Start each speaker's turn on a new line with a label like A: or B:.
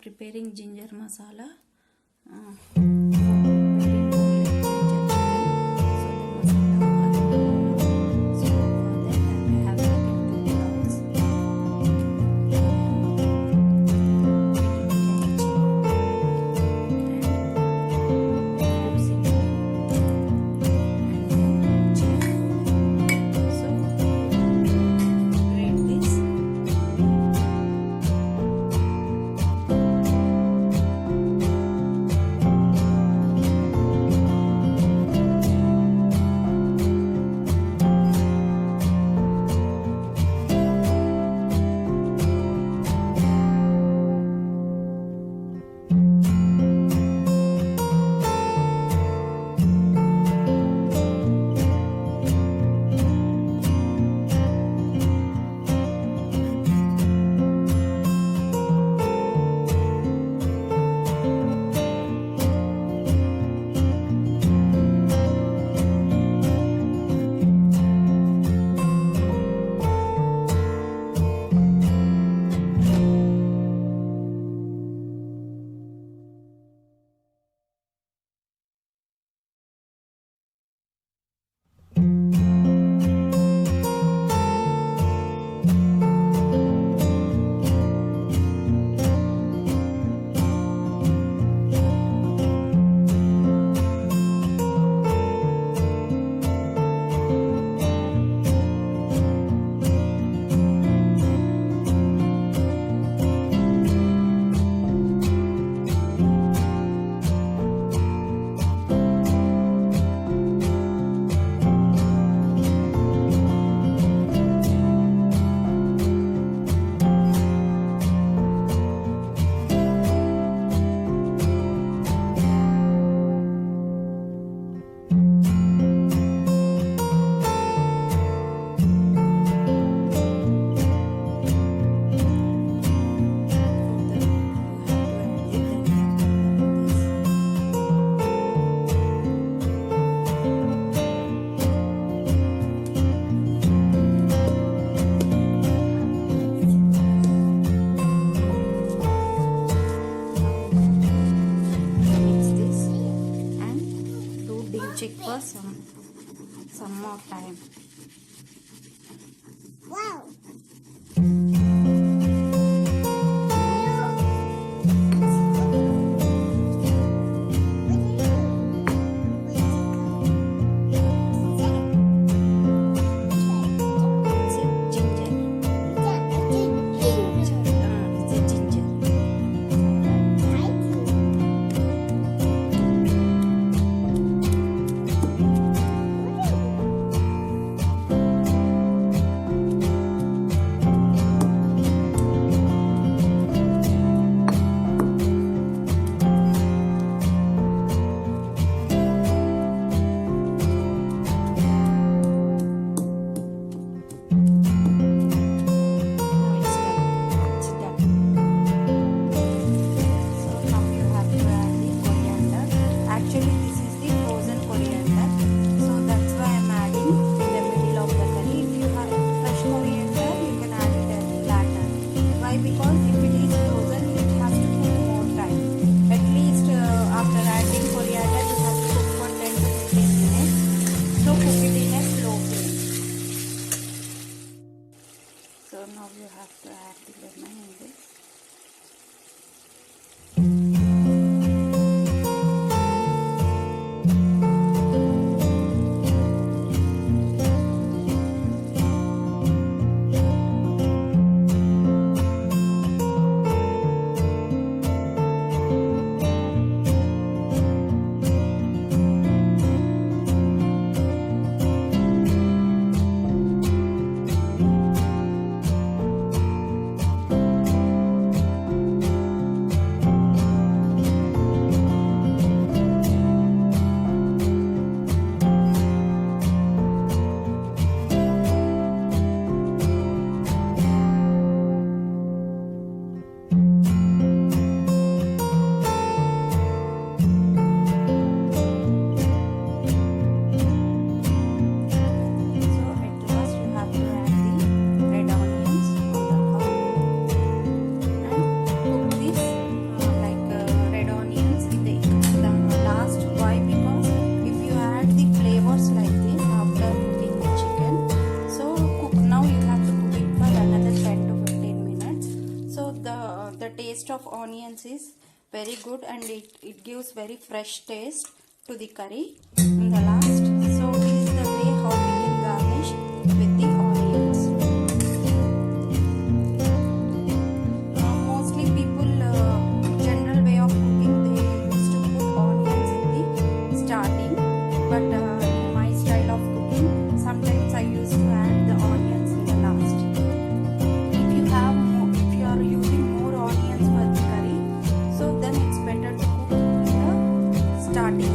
A: preparing ginger masala. Preparing boneless ginger chicken. So the masala so for that I have taken 2 cloves. Check for some more time.
B: Wow.
A: Now you have to add the lemon in this. onions is very good and it gives very fresh taste to the curry in the last. So this is the way how we can garnish with the onions. Mostly people, general way of cooking, they used to put onions in the starting, but in my style of cooking, sometimes I used to add the onions in the last. If you have more, if you are using more onions for the curry, so then it's better to cook in the starting